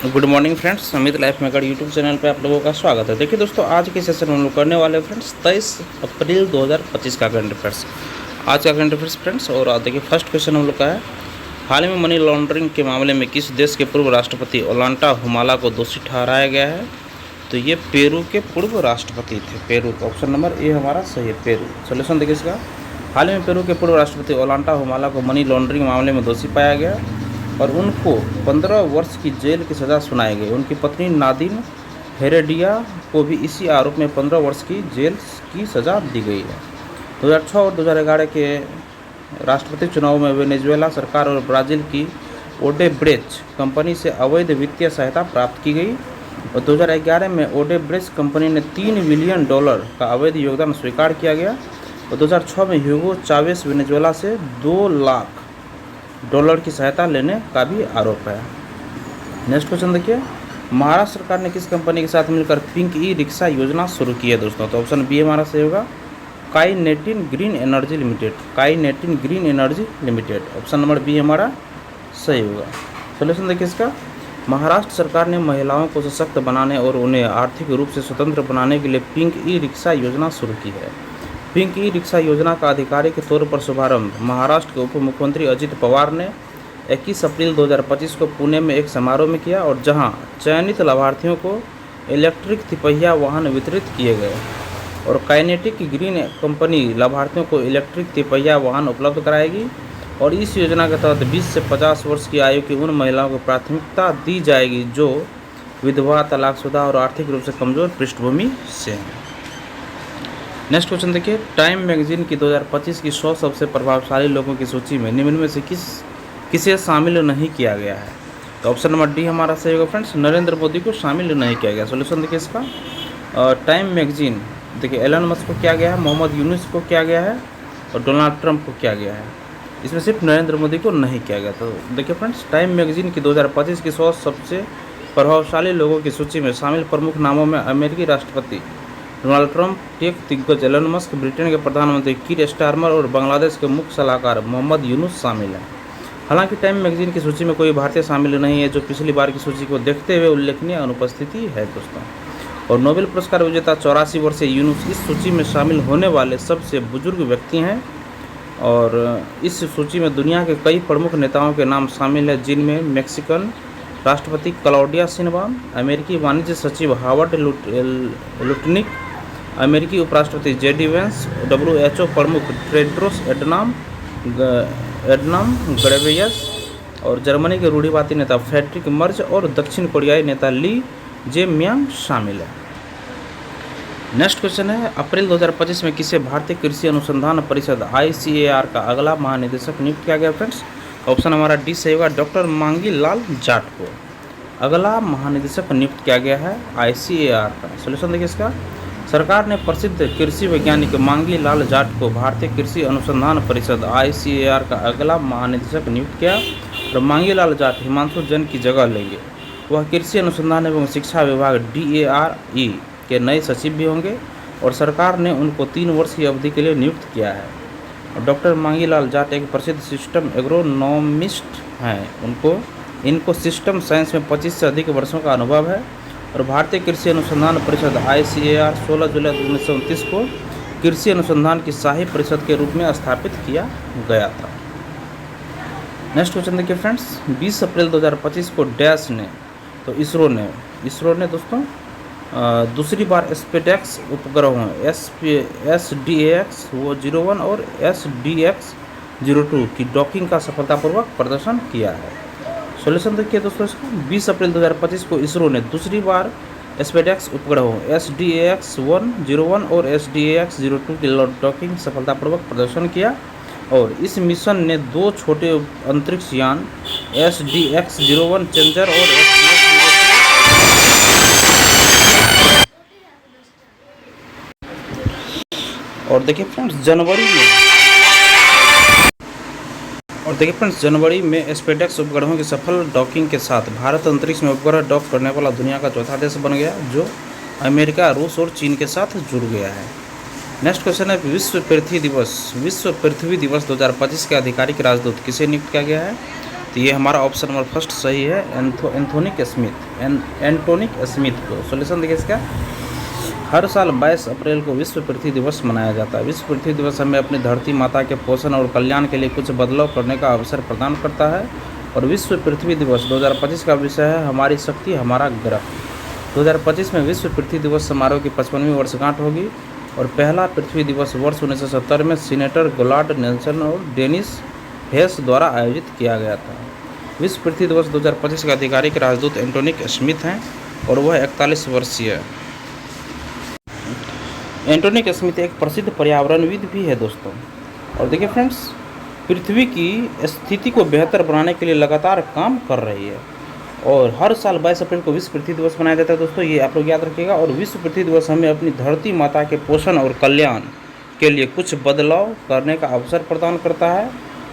Good morning friends, Amit life maker YouTube channel पे आप लोगों का स्वागत है। देखिए दोस्तों, आज के सेशन में हम लोग करने वाले हैं फ्रेंड्स 23 अप्रैल 2025 का करंट अफेयर्स। आज का करंट अफेयर्स फ्रेंड्स, और देखिए फर्स्ट क्वेश्चन हम लोग का है, हाल ही में मनी लॉन्ड्रिंग के मामले में किस देश के पूर्व राष्ट्रपति ओलांटा हुमाला को दोषी ठहराया गया है? तो ये पेरू के पूर्व राष्ट्रपति थे। पेरू का ऑप्शन नंबर ए हमारा सही है, पेरू। सोल्यूशन देखिए इसका, हाल ही में पेरू के पूर्व राष्ट्रपति ओलांटा हुमाला को मनी लॉन्ड्रिंग मामले में दोषी पाया गया और उनको 15 वर्ष की जेल की सज़ा सुनाई गई। उनकी पत्नी नादिन हेरेडिया को भी इसी आरोप में 15 वर्ष की जेल की सज़ा दी गई है। 2006 और 2011 के राष्ट्रपति चुनाव में वेनेजुएला सरकार और ब्राज़ील की ओडेब्रेच कंपनी से अवैध वित्तीय सहायता प्राप्त की गई और 2011 में ओडेब्रेच कंपनी ने $3 बिलियन का अवैध योगदान स्वीकार किया गया और 2006 में ह्यूगो चावेस वेनेजुएला से $2 लाख की सहायता लेने का भी आरोप है। नेक्स्ट क्वेश्चन देखिए, महाराष्ट्र सरकार ने किस कंपनी के साथ मिलकर पिंक ई रिक्शा योजना शुरू की है दोस्तों? तो ऑप्शन बी हमारा सही होगा, Kinetic Green Energy Limited. Kinetic Green Energy Limited, option number B हमारा सही होगा। सोल्यूशन देखिए इसका, महाराष्ट्र सरकार ने महिलाओं को सशक्त बनाने और उन्हें आर्थिक रूप से स्वतंत्र बनाने के लिए पिंक ई रिक्शा योजना शुरू की है। पिंक ई रिक्शा योजना का आधिकारिक तौर पर शुभारंभ महाराष्ट्र के उप मुख्यमंत्री अजित पवार ने 21 अप्रैल 2025 को पुणे में एक समारोह में किया और जहां चयनित लाभार्थियों को इलेक्ट्रिक तिपहिया वाहन वितरित किए गए और काइनेटिक ग्रीन कंपनी लाभार्थियों को इलेक्ट्रिक तिपहिया वाहन उपलब्ध कराएगी और इस योजना के तहत 20 से 50 वर्ष की आयु की उन महिलाओं को प्राथमिकता दी जाएगी जो विधवा, तलाकशुदा और आर्थिक रूप से कमजोर पृष्ठभूमि से हैं। नेक्स्ट क्वेश्चन देखिए, टाइम मैगजीन की 2025 की 100 सबसे प्रभावशाली लोगों की सूची में निम्न में से किसे शामिल नहीं किया गया है? तो ऑप्शन नंबर डी हमारा सही होगा फ्रेंड्स, नरेंद्र मोदी को शामिल नहीं किया गया। सोल्यूशन देखिए इसका, टाइम मैगजीन देखिए एलन मस्क को किया गया है, मोहम्मद यूनुस को किया गया है और डोनाल्ड ट्रंप को किया गया है। इसमें सिर्फ नरेंद्र मोदी को नहीं किया गया। तो देखिए फ्रेंड्स, टाइम मैगजीन की 2025 की 100 सबसे प्रभावशाली लोगों की सूची में शामिल प्रमुख नामों में अमेरिकी राष्ट्रपति डोनाल्ड ट्रंप, टेक दिग्गज एलन मस्क, ब्रिटेन के प्रधानमंत्री कीर स्टारमर और बांग्लादेश के मुख्य सलाहकार मोहम्मद यूनुस शामिल हैं। हालांकि टाइम मैगजीन की सूची में कोई भारतीय शामिल नहीं है, जो पिछली बार की सूची को देखते हुए उल्लेखनीय अनुपस्थिति है दोस्तों। और नोबेल पुरस्कार विजेता 84 वर्षीय यूनुस इस सूची में शामिल होने वाले सबसे बुजुर्ग व्यक्ति हैं और इस सूची में दुनिया के कई प्रमुख नेताओं के नाम शामिल हैं, जिनमें मेक्सिकन राष्ट्रपति क्लाउडिया शिनबाम, अमेरिकी वाणिज्य सचिव हावर्ड लुटनिक, अमेरिकी उपराष्ट्रपति जेडी वेंस, WHO प्रमुख टेड्रोस एडनाम गब्रियस और जर्मनी के रूढ़िवादी नेता फ्रेडरिक मर्ज और दक्षिण कोरियाई नेता ली जे-म्यांग शामिल है। नेक्स्ट क्वेश्चन है, अप्रैल 2025 में किसे भारतीय कृषि अनुसंधान परिषद ICAR का अगला महानिदेशक नियुक्त किया गया फ्रेंड्स? ऑप्शन हमारा डी सही होगा, डॉक्टर मांगी लाल जाट को अगला महानिदेशक नियुक्त किया गया है ICAR का। सोल्यूशन देखिए इसका, सरकार ने प्रसिद्ध कृषि वैज्ञानिक मांगी लाल जाट को भारतीय कृषि अनुसंधान परिषद ICAR का अगला महानिदेशक नियुक्त किया और मांगी लाल जाट हिमांशु जैन की जगह लेंगे। वह कृषि अनुसंधान एवं शिक्षा विभाग DARE के नए सचिव भी होंगे और सरकार ने उनको 3 वर्ष की अवधि के लिए नियुक्त किया है। और डॉक्टर मांगी लाल जाट एक प्रसिद्ध सिस्टम एग्रोनॉमिस्ट हैं। इनको सिस्टम साइंस में 25 से अधिक वर्षों का अनुभव है और भारतीय कृषि अनुसंधान परिषद ICAR 16 जुलाई 1929 को कृषि अनुसंधान की शाही परिषद के रूप में स्थापित किया गया था। नेक्स्ट क्वेश्चन देखिए फ्रेंड्स, 20 अप्रैल 2025 को डैश ने, तो इसरो ने दोस्तों दूसरी बार स्पेसएक्स उपग्रहों SDX-01 और SDX-02 की डॉकिंग का सफलतापूर्वक प्रदर्शन किया है। सोल्यूशन देखिए दोस्तों इसको, 20 अप्रैल 2025 को इसरो ने दूसरी बार स्पेसएक्स उपग्रहों SDX-01 और SDX-02 की डॉकिंग सफलतापूर्वक प्रदर्शन किया और इस मिशन ने 2 छोटे अंतरिक्ष यान SDX-01 चेंजर और SDX-02 और देखिए फ्रेंड्स जनवरी में स्पेसएक्स उपग्रहों की सफल डॉकिंग के साथ भारत अंतरिक्ष में उपग्रह डॉक करने वाला दुनिया का चौथा देश बन गया, जो अमेरिका, रूस और चीन के साथ जुड़ गया है। नेक्स्ट क्वेश्चन है, विश्व पृथ्वी दिवस 2025 के आधिकारिक राजदूत किसे नियुक्त किया गया है? तो ये हमारा ऑप्शन नंबर फर्स्ट सही है, एंटोनिक स्मिथ को। सोल्यूशन देखिए इसका, हर साल 22 अप्रैल को विश्व पृथ्वी दिवस मनाया जाता है। विश्व पृथ्वी दिवस हमें अपनी धरती माता के पोषण और कल्याण के लिए कुछ बदलाव करने का अवसर प्रदान करता है। और विश्व पृथ्वी दिवस 2025 का विषय है हमारी शक्ति हमारा ग्रह। 2025 में विश्व पृथ्वी दिवस समारोह की 55वीं वर्षगांठ होगी और पहला पृथ्वी दिवस वर्ष 1970 में सीनेटर गोलार्ड नेल्सन और डेनिस हेस द्वारा आयोजित किया गया था। विश्व पृथ्वी दिवस 2025 के आधिकारिक राजदूत एंटोनिक स्मिथ हैं और वह 41 वर्षीय है। एंटोनिक स्मिथ एक प्रसिद्ध पर्यावरणविद भी है दोस्तों। और देखिए फ्रेंड्स, पृथ्वी की स्थिति को बेहतर बनाने के लिए लगातार काम कर रही है और हर साल 22 अप्रैल को विश्व पृथ्वी दिवस मनाया जाता है दोस्तों, ये आप लोग याद रखिएगा। और विश्व पृथ्वी दिवस हमें अपनी धरती माता के पोषण और कल्याण के लिए कुछ बदलाव करने का अवसर प्रदान करता है।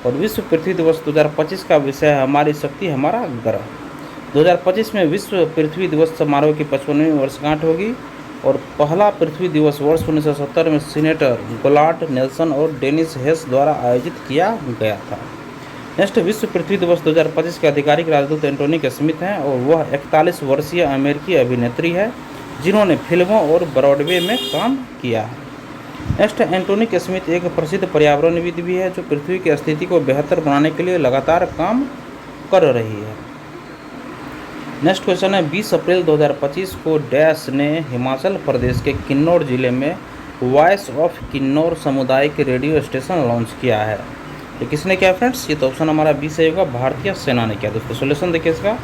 और विश्व पृथ्वी दिवस 2025 का विषय है हमारी शक्ति हमारा ग्रह। 2025 में विश्व पृथ्वी दिवस समारोह की 55वीं वर्षगांठ होगी और पहला पृथ्वी दिवस वर्ष 1970 में सीनेटर गोलार्ड नेल्सन और डेनिस हेस द्वारा आयोजित किया गया था। नेक्स्ट, विश्व पृथ्वी दिवस 2025 के आधिकारिक राजदूत एंटोनिक स्मिथ हैं और वह 41 वर्षीय अमेरिकी अभिनेत्री है जिन्होंने फिल्मों और ब्रॉडवे में काम किया है। नेक्स्ट, एंटोनिक स्मिथ एक प्रसिद्ध पर्यावरणविद भी है जो पृथ्वी की स्थिति को बेहतर बनाने के लिए लगातार काम कर रही है। नेक्स्ट क्वेश्चन है, 20 अप्रैल 2025 को डैश ने हिमाचल प्रदेश के किन्नौर जिले में वॉइस ऑफ किन्नौर सामुदायिक रेडियो स्टेशन लॉन्च किया है। तो किसने किया फ्रेंड्स? ये तो ऑप्शन हमारा बी सही होगा, भारतीय सेना ने किया। दोस्तों सोल्यूशन देखिए इसका,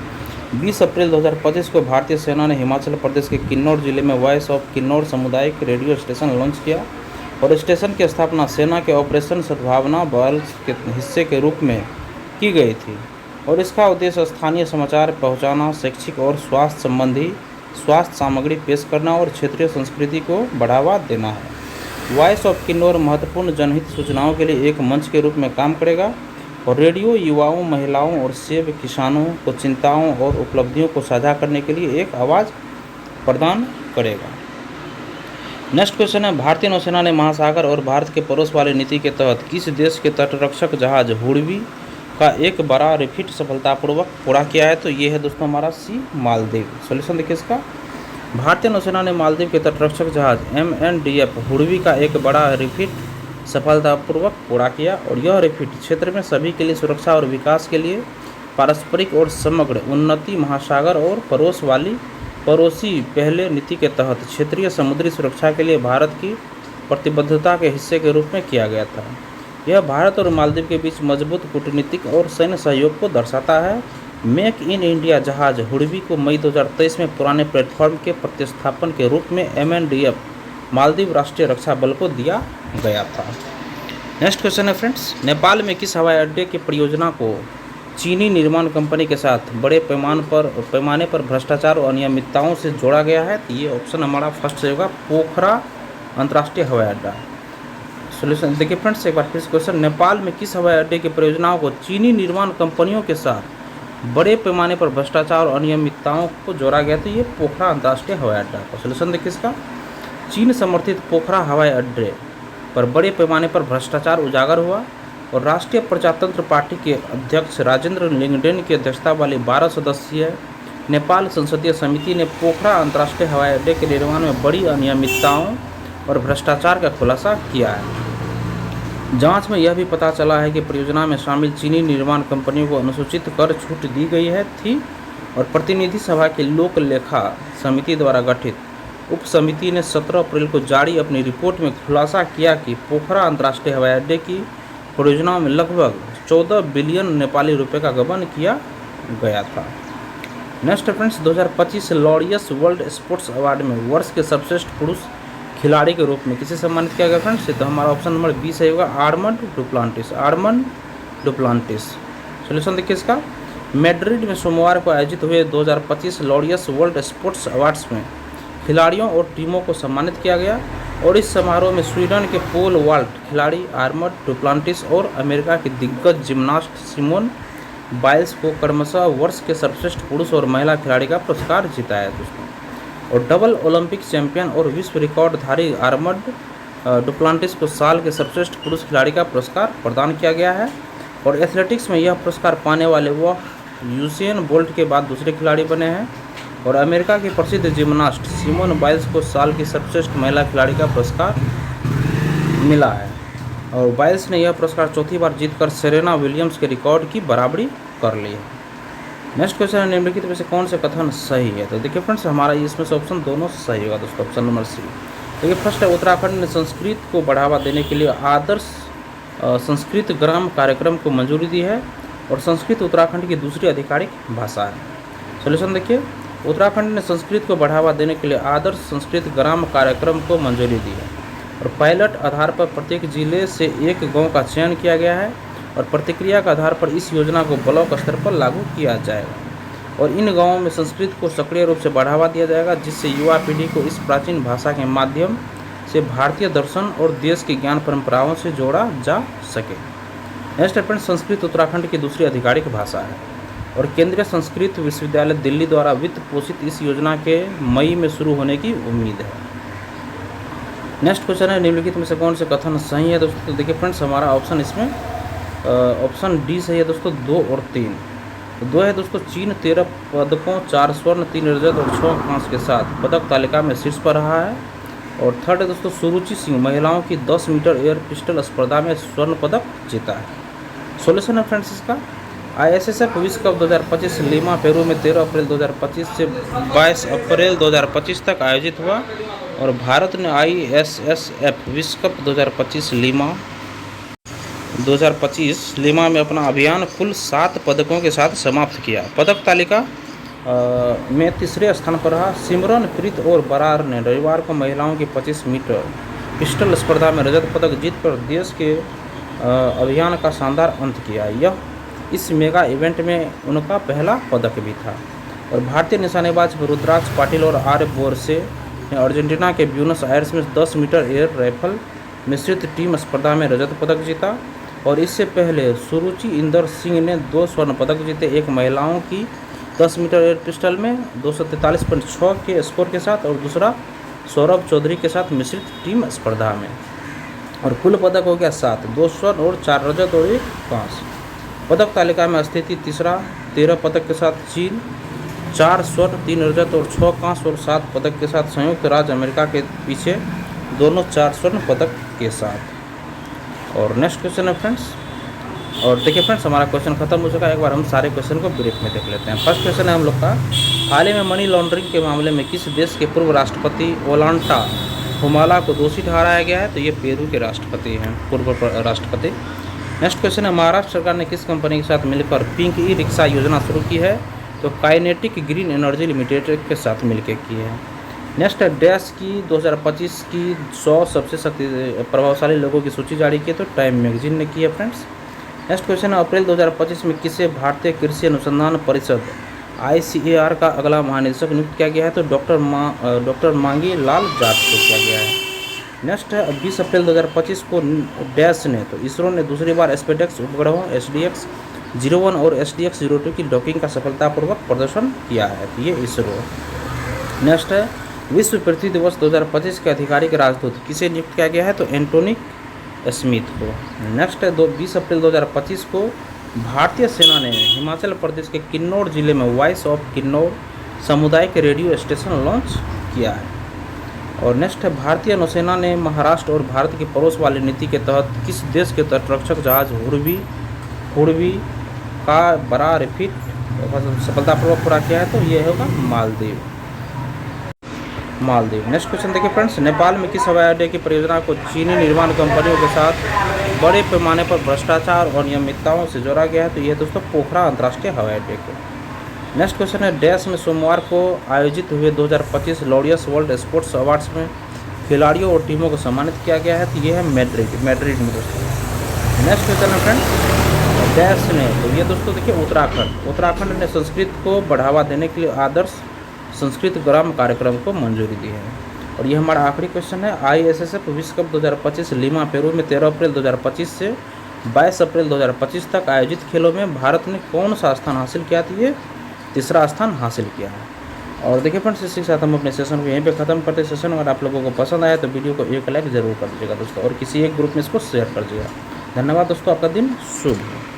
20 अप्रैल 2025 को भारतीय सेना ने हिमाचल प्रदेश के किन्नौर जिले में वॉइस ऑफ किन्नौर सामुदायिक रेडियो स्टेशन लॉन्च किया और स्टेशन की स्थापना सेना के ऑपरेशन सद्भावना बल के हिस्से के रूप में की गई थी और इसका उद्देश्य स्थानीय समाचार पहुंचाना, शैक्षिक और स्वास्थ्य संबंधी स्वास्थ्य सामग्री पेश करना और क्षेत्रीय संस्कृति को बढ़ावा देना है। वॉइस ऑफ किन्नौर महत्वपूर्ण जनहित सूचनाओं के लिए एक मंच के रूप में काम करेगा और रेडियो युवाओं, महिलाओं और सेब किसानों को चिंताओं और उपलब्धियों को साझा करने के लिए एक आवाज़ प्रदान करेगा। नेक्स्ट क्वेश्चन है, भारतीय नौसेना ने महासागर और भारत के पड़ोस वाली नीति के तहत किस देश के तटरक्षक जहाज हुडबी का एक बड़ा रिफिट सफलतापूर्वक पूरा किया है? तो ये है दोस्तों हमारा सी, मालदीव। सोल्यूशन देखिए इसका, भारतीय नौसेना ने मालदीव के तटरक्षक जहाज MNDF हुडबी का एक बड़ा रिफिट सफलतापूर्वक पूरा किया और यह रिफिट क्षेत्र में सभी के लिए सुरक्षा और विकास के लिए पारस्परिक और समग्र उन्नति, महासागर और पड़ोसी पहले नीति के तहत क्षेत्रीय समुद्री सुरक्षा के लिए भारत की प्रतिबद्धता के हिस्से के रूप में किया गया था। यह भारत और मालदीव के बीच मजबूत कूटनीतिक और सैन्य सहयोग को दर्शाता है। मेक इन इंडिया जहाज हुडबी को मई 2023 में पुराने प्लेटफॉर्म के प्रतिस्थापन के रूप में MNDF मालदीव राष्ट्रीय रक्षा बल को दिया गया था। नेक्स्ट क्वेश्चन है फ्रेंड्स, नेपाल में किस हवाई अड्डे की परियोजना को चीनी निर्माण कंपनी के साथ बड़े पैमाने पर भ्रष्टाचार और अनियमितताओं से जोड़ा गया है? तो ये ऑप्शन हमारा फर्स्ट होगा, पोखरा अंतर्राष्ट्रीय हवाई अड्डा। सोल्यूशन देखिए फ्रेंड्स एक बार फिर क्वेश्चन, नेपाल में किस हवाई अड्डे की परियोजनाओं को चीनी निर्माण कंपनियों के साथ बड़े पैमाने पर भ्रष्टाचार और अनियमितताओं को जोड़ा गया? तो ये पोखरा अंतर्राष्ट्रीय हवाई अड्डा का। सोल्यूशन देखिए इसका, चीन समर्थित पोखरा हवाई अड्डे पर बड़े पैमाने पर भ्रष्टाचार उजागर हुआ और राष्ट्रीय प्रजातंत्र पार्टी के अध्यक्ष राजेंद्र लिंगडेन की अध्यक्षता वाली 12 सदस्यीय नेपाल संसदीय समिति ने पोखरा अंतर्राष्ट्रीय हवाई अड्डे के निर्माण में बड़ी अनियमितताओं और भ्रष्टाचार का खुलासा किया है। जांच में यह भी पता चला है कि परियोजना में शामिल चीनी निर्माण कंपनियों को अनुसूचित कर छूट दी गई थी और प्रतिनिधि सभा की लोक लेखा समिति द्वारा गठित उप समिति ने 17 अप्रैल को जारी अपनी रिपोर्ट में खुलासा किया कि पोखरा अंतर्राष्ट्रीय हवाई अड्डे की परियोजनाओं में लगभग 14 बिलियन नेपाली रुपए का गबन किया गया था। Next friends, 2025 Laureus world sports award में वर्ष के सर्वश्रेष्ठ पुरुष खिलाड़ी के रूप में किसे सम्मानित किया गया फ्रेंड्स? तो हमारा ऑप्शन नंबर बी सही होगा, आर्मंड डुप्लांटिस। सोल्यूशन देखिए इसका, मैड्रिड में सोमवार को आयोजित हुए 2025 लॉरियस वर्ल्ड स्पोर्ट्स अवार्ड्स में खिलाड़ियों और टीमों को सम्मानित किया गया और इस समारोह में स्वीडन के पोल वाल्ट खिलाड़ी आर्मंड डुप्लांटिस और अमेरिका की दिग्गज जिम्नास्ट सिमोन बाइल्स को क्रमशः वर्ष के सर्वश्रेष्ठ पुरुष और महिला खिलाड़ी का पुरस्कार जिताया दोस्तों। और डबल ओलंपिक चैंपियन और विश्व रिकॉर्डधारी आर्मंड डुप्लांटिस को साल के सर्वश्रेष्ठ पुरुष खिलाड़ी का पुरस्कार प्रदान किया गया है। और एथलेटिक्स में यह पुरस्कार पाने वाले वह यूसेन बोल्ट के बाद दूसरे खिलाड़ी बने हैं। और अमेरिका की प्रसिद्ध जिम्नास्ट सिमोन बाइल्स को साल की सर्वश्रेष्ठ महिला खिलाड़ी का पुरस्कार मिला है। और बाइल्स ने यह पुरस्कार चौथी बार जीतकर सेरेना विलियम्स के रिकॉर्ड की बराबरी कर ली है। नेक्स्ट क्वेश्चन है, निम्नलिखित में से कौन से कथन सही है? तो देखिए फ्रेंड्स, हमारा इसमें से ऑप्शन दोनों सही होगा दोस्तों, ऑप्शन नंबर सी। देखिए फर्स्ट है, उत्तराखंड ने संस्कृत को बढ़ावा देने के लिए आदर्श संस्कृत ग्राम कार्यक्रम को मंजूरी दी है। और संस्कृत उत्तराखंड की दूसरी आधिकारिक भाषा है। सोल्यूशन देखिए, उत्तराखंड ने संस्कृत को बढ़ावा देने के लिए आदर्श संस्कृत ग्राम कार्यक्रम को मंजूरी दी है। और पायलट आधार पर प्रत्येक जिले से एक गांव का चयन किया गया है। और प्रतिक्रिया के आधार पर इस योजना को ब्लॉक स्तर पर लागू किया जाएगा। और इन गांवों में संस्कृत को सक्रिय रूप से बढ़ावा दिया जाएगा, जिससे युवा पीढ़ी को इस प्राचीन भाषा के माध्यम से भारतीय दर्शन और देश की ज्ञान परंपराओं से जोड़ा जा सके। नेक्स्ट है फ्रेंड्स, संस्कृत उत्तराखंड की दूसरी आधिकारिक भाषा है। और केंद्रीय संस्कृत विश्वविद्यालय दिल्ली द्वारा वित्त पोषित इस योजना के मई में शुरू होने की उम्मीद है। नेक्स्ट क्वेश्चन है, निम्नलिखित में से कौन से कथन सही है दोस्तों? तो देखिए फ्रेंड्स, हमारा ऑप्शन इसमें ऑप्शन डी सही है दोस्तों, 2 और 3। तो 2 है दोस्तों, चीन 13 पदकों 4 स्वर्ण 3 रजत और 6 कांस्य के साथ पदक तालिका में शीर्ष पर रहा है। और थर्ड है दोस्तों, सुरुचि सिंह महिलाओं की 10 मीटर एयर पिस्टल स्पर्धा में स्वर्ण पदक जीता है। सोल्यूशन है फ्रेंड्स इसका, ISSF विश्व कप 2025 लीमा पेरू में 13 अप्रैल 2025 से 22 अप्रैल 2025 तक आयोजित हुआ। और भारत ने ISSF विश्व कप 2025 लीमा में अपना अभियान कुल 7 पदकों के साथ समाप्त किया। पदक तालिका में तीसरे स्थान पर रहा। सिमरनप्रीत और बरार ने रविवार को महिलाओं की 25 मीटर पिस्टल स्पर्धा में रजत पदक जीतकर देश के अभियान का शानदार अंत किया। यह इस मेगा इवेंट में उनका पहला पदक भी था। और भारतीय निशानेबाज रुद्राक्ष पाटिल और आर्य बोरसे ने अर्जेंटीना के ब्यूनस आयर्स में 10 मीटर एयर राइफल मिश्रित टीम स्पर्धा में रजत पदक जीता। और इससे पहले सुरुचि इंदर सिंह ने 2 स्वर्ण पदक जीते, एक महिलाओं की 10 मीटर एयर पिस्टल में 243.6 के स्कोर के साथ और दूसरा सौरभ चौधरी के साथ मिश्रित टीम स्पर्धा में। और कुल पदक हो गया 7, 2 स्वर्ण और 4 रजत और 1 कांस्य। पदक तालिका में स्थिति तीसरा 13 पदक के साथ चीन, 4 स्वर्ण 3 रजत और 6 कांस्य और 7 पदक के साथ संयुक्त राज्य अमेरिका के पीछे, दोनों 4 स्वर्ण पदक के साथ। और नेक्स्ट क्वेश्चन है फ्रेंड्स, और देखिए फ्रेंड्स, हमारा क्वेश्चन खत्म हो चुका है। एक बार हम सारे क्वेश्चन को ब्रीफ में देख लेते हैं। फर्स्ट क्वेश्चन है हम लोग का, हाल ही में मनी लॉन्ड्रिंग के मामले में किस देश के पूर्व राष्ट्रपति ओलांटा हुमाला को दोषी ठहराया गया है? तो ये पेरू के राष्ट्रपति हैं, पूर्व राष्ट्रपति। नेक्स्ट क्वेश्चन है, महाराष्ट्र सरकार ने किस कंपनी के साथ मिलकर पिंक ई रिक्शा योजना शुरू की है? तो काइनेटिक ग्रीन एनर्जी लिमिटेड के साथ मिलकर की है। नेक्स्ट है, डैश की 2025 की 100 सबसे प्रभावशाली लोगों की सूची जारी की है, तो टाइम मैगजीन ने की है फ्रेंड्स। नेक्स्ट क्वेश्चन है, अप्रैल 2025 में किसे भारतीय कृषि अनुसंधान परिषद ICAR का अगला महानिदेशक नियुक्त किया गया है? तो डॉक्टर मांगी लाल जाट को किया गया है। नेक्स्ट है, 20 अप्रैल 2025 को डैश ने, तो इसरो ने दूसरी बार स्पेसएक्स उपग्रहों SDX-01 और SDX-02 की डॉकिंग का सफलतापूर्वक प्रदर्शन किया है, तो ये इसरो। नेक्स्ट है, विश्व पृथ्वी दिवस 2025 के आधिकारिक राजदूत किसे नियुक्त किया गया है? तो एंटोनी स्मिथ को। नेक्स्ट है, 20 अप्रैल 2025 को भारतीय सेना ने हिमाचल प्रदेश के किन्नौर जिले में वॉइस ऑफ किन्नौर सामुदायिक रेडियो स्टेशन लॉन्च किया है। और नेक्स्ट है, भारतीय नौसेना ने महाराष्ट्र और भारत की पड़ोस वाली नीति के तहत किस देश के तटरक्षक जहाज हुड़वी का बड़ा रिफिट सफलतापूर्वक पूरा किया है? तो ये होगा मालदीव। नेक्स्ट क्वेश्चन देखिए फ्रेंड्स, नेपाल में किस हवाई अड्डे की परियोजना को चीनी निर्माण कंपनियों के साथ बड़े पैमाने पर भ्रष्टाचार और अनियमितताओं से जोड़ा गया है? तो ये दोस्तों पोखरा अंतर्राष्ट्रीय हवाई अड्डे को। नेक्स्ट क्वेश्चन है, डैश में सोमवार को आयोजित हुए 2025 लॉरियस वर्ल्ड स्पोर्ट्स अवार्ड्स में खिलाड़ियों और टीमों को सम्मानित किया गया है? तो ये है मैड्रिड में दोस्तों। नेक्स्ट क्वेश्चन है फ्रेंड्स, डैश ने, तो ये दोस्तों देखिए उत्तराखंड ने संस्कृत को बढ़ावा देने के लिए आदर्श संस्कृत ग्राम कार्यक्रम को मंजूरी दी है। और ये हमारा आखिरी क्वेश्चन है, ISSF विश्व कप 2025 लीमा पेरू में 13 अप्रैल 2025 से 22 अप्रैल 2025 तक आयोजित खेलों में भारत ने कौन सा स्थान हासिल किया? तो ये तीसरा स्थान हासिल किया है। और देखिए फ्रेंड्स, इसी के साथ हम अपने सेशन को यहीं पे ख़त्म करते हैं। सेशन अगर आप लोगों को पसंद आया तो वीडियो को एक लाइक ज़रूर कर दीजिएगा दोस्तों, और किसी एक ग्रुप में इसको शेयर कर दीजिएगा। धन्यवाद दोस्तों, आपका दिन शुभ हो।